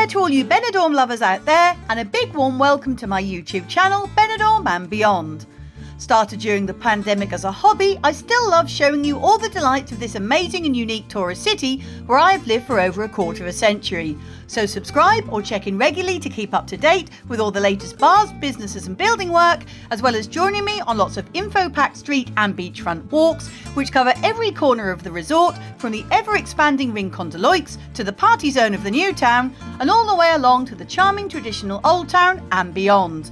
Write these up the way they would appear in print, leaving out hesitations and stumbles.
there to all you Benidorm lovers out there, and a big warm welcome to my YouTube channel, Benidorm and Beyond. Started during the pandemic as a hobby, I still love showing you all the delights of this amazing and unique tourist city where I've lived for over a quarter of a century. So subscribe or check in regularly to keep up to date with all the latest bars, businesses and building work, as well as joining me on lots of info-packed street and beachfront walks, which cover every corner of the resort, from the ever-expanding Rincon de Loix to the party zone of the new town, and all the way along to the charming traditional old town and beyond.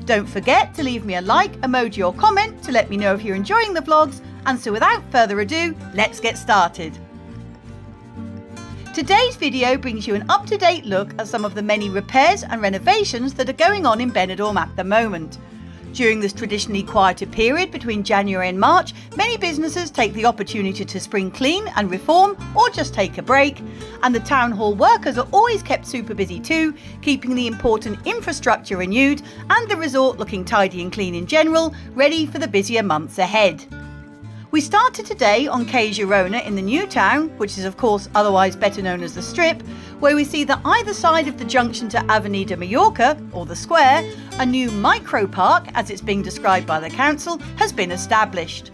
Don't forget to leave me a like, emoji or comment to let me know if you're enjoying the vlogs, and so without further ado, let's get started. Today's video brings you an up-to-date look at some of the many repairs and renovations that are going on in Benidorm at the moment. During this traditionally quieter period between January and March, many businesses take the opportunity to spring clean and reform or just take a break. And the town hall workers are always kept super busy too, keeping the important infrastructure renewed and the resort looking tidy and clean in general, ready for the busier months ahead. We started today on Quai Girona in the new town, which is of course otherwise better known as the Strip, where we see that either side of the junction to Avenida Mallorca, or the Square, a new micro park, as it's being described by the council, has been established.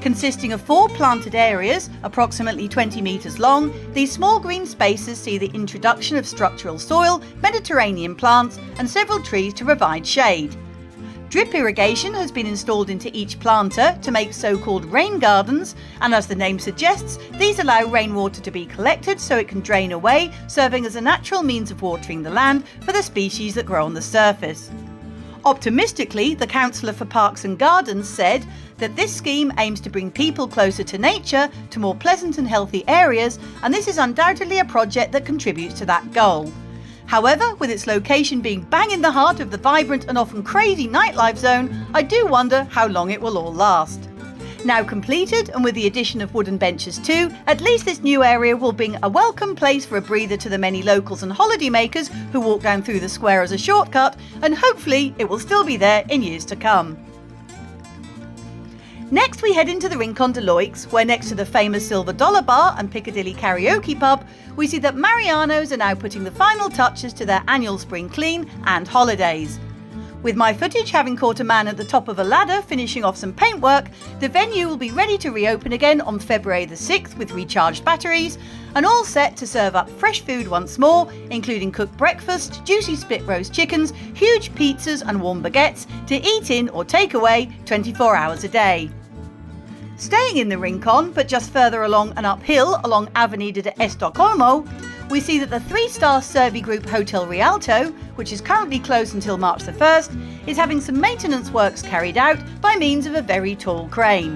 Consisting of 4 planted areas, approximately 20 metres long, these small green spaces see the introduction of structural soil, Mediterranean plants and several trees to provide shade. Drip irrigation has been installed into each planter to make so-called rain gardens, and as the name suggests, these allow rainwater to be collected so it can drain away, serving as a natural means of watering the land for the species that grow on the surface. Optimistically, the Councillor for Parks and Gardens said that this scheme aims to bring people closer to nature, to more pleasant and healthy areas, and this is undoubtedly a project that contributes to that goal. However, with its location being bang in the heart of the vibrant and often crazy nightlife zone, I do wonder how long it will all last. Now completed, and with the addition of wooden benches too, at least this new area will bring a welcome place for a breather to the many locals and holidaymakers who walk down through the square as a shortcut, and hopefully it will still be there in years to come. Next we head into the Rincon de Loix, where next to the famous Silver Dollar Bar and Piccadilly Karaoke Pub, we see that Mariano's are now putting the final touches to their annual spring clean and holidays. With my footage having caught a man at the top of a ladder finishing off some paintwork, the venue will be ready to reopen again on February the 6th with recharged batteries, and all set to serve up fresh food once more, including cooked breakfast, juicy spit roast chickens, huge pizzas and warm baguettes to eat in or take away 24 hours a day. Staying in the Rincon, but just further along and uphill along Avenida de Estocolmo, we see that the 3-star Servi Group Hotel Rialto, which is currently closed until March the 1st, is having some maintenance works carried out by means of a very tall crane.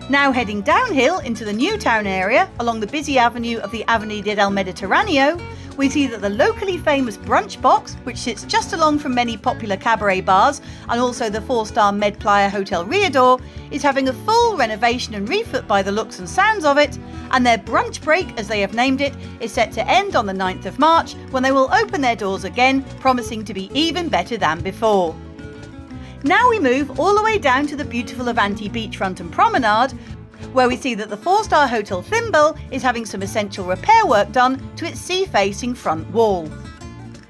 Now heading downhill into the new town area along the busy avenue of the Avenida del Mediterraneo, we see that the locally famous Brunch Box, which sits just along from many popular cabaret bars and also the 4-star Med Playa Hotel Riador, is having a full renovation and refit by the looks and sounds of it, and their brunch break, as they have named it, is set to end on the 9th of March when they will open their doors again, promising to be even better than before. Now we move all the way down to the beautiful Avanti beachfront and promenade, where we see that the 4-star Hotel Thimble is having some essential repair work done to its sea-facing front wall.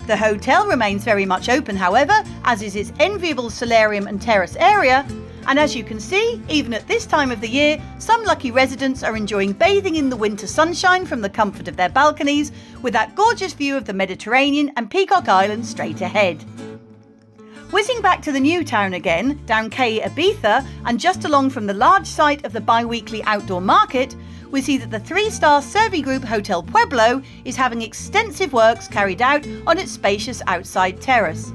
The hotel remains very much open, however, as is its enviable solarium and terrace area, and as you can see, even at this time of the year, some lucky residents are enjoying bathing in the winter sunshine from the comfort of their balconies, with that gorgeous view of the Mediterranean and Peacock Island straight ahead. Whizzing back to the new town again, down Quai Ibiza, and just along from the large site of the bi-weekly outdoor market, we see that the 3-star Servi Group Hotel Pueblo is having extensive works carried out on its spacious outside terrace.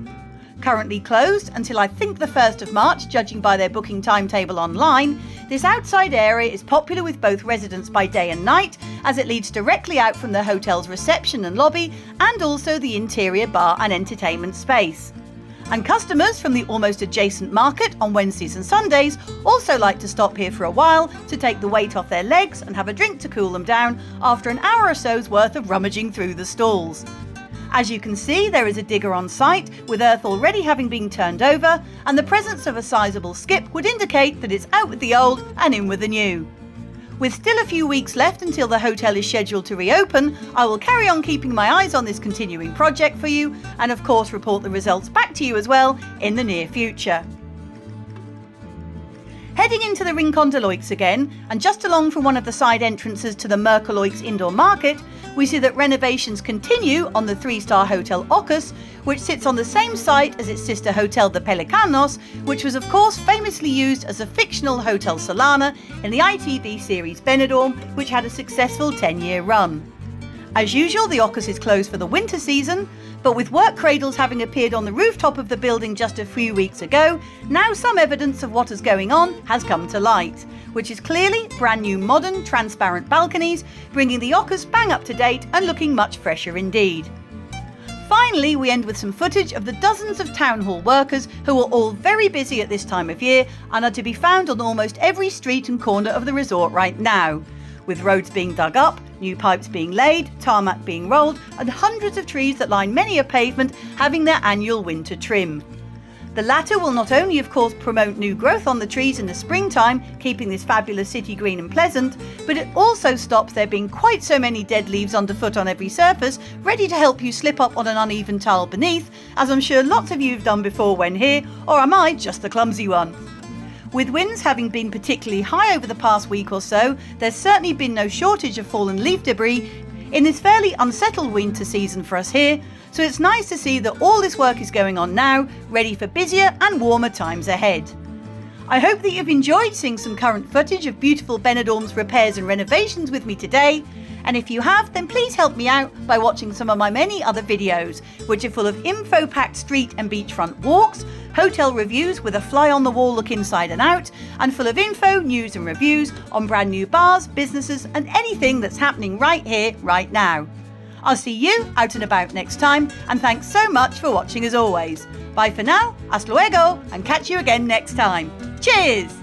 Currently closed until I think the 1st of March, judging by their booking timetable online, this outside area is popular with both residents by day and night, as it leads directly out from the hotel's reception and lobby, and also the interior bar and entertainment space. And customers from the almost adjacent market on Wednesdays and Sundays also like to stop here for a while to take the weight off their legs and have a drink to cool them down after an hour or so's worth of rummaging through the stalls. As you can see, there is a digger on site, with earth already having been turned over, and the presence of a sizable skip would indicate that it's out with the old and in with the new. With still a few weeks left until the hotel is scheduled to reopen, I will carry on keeping my eyes on this continuing project for you and of course report the results back to you as well in the near future. Heading into the Rincon de Loix again, and just along from one of the side entrances to the Mercaloix indoor market, we see that renovations continue on the 3-star hotel Ocas, which sits on the same site as its sister hotel the Pelicanos, which was of course famously used as a fictional Hotel Solana in the ITV series Benidorm, which had a successful 10-year run. As usual, the Ocas is closed for the winter season, but with work cradles having appeared on the rooftop of the building just a few weeks ago, now some evidence of what is going on has come to light, which is clearly brand new modern transparent balconies, bringing the Ocas bang up to date and looking much fresher indeed. Finally, we end with some footage of the dozens of town hall workers who are all very busy at this time of year and are to be found on almost every street and corner of the resort right now, with roads being dug up, new pipes being laid, tarmac being rolled, and hundreds of trees that line many a pavement having their annual winter trim. The latter will not only of course promote new growth on the trees in the springtime, keeping this fabulous city green and pleasant, but it also stops there being quite so many dead leaves underfoot on every surface, ready to help you slip up on an uneven tile beneath, as I'm sure lots of you have done before when here, or am I just the clumsy one? With winds having been particularly high over the past week or so, there's certainly been no shortage of fallen leaf debris in this fairly unsettled winter season for us here, so it's nice to see that all this work is going on now, ready for busier and warmer times ahead. I hope that you've enjoyed seeing some current footage of beautiful Benidorm's repairs and renovations with me today, and if you have, then please help me out by watching some of my many other videos, which are full of info-packed street and beachfront walks, hotel reviews with a fly-on-the-wall look inside and out, and full of info, news and reviews on brand new bars, businesses and anything that's happening right here, right now. I'll see you out and about next time, and thanks so much for watching as always. Bye for now, hasta luego, and catch you again next time. Cheers!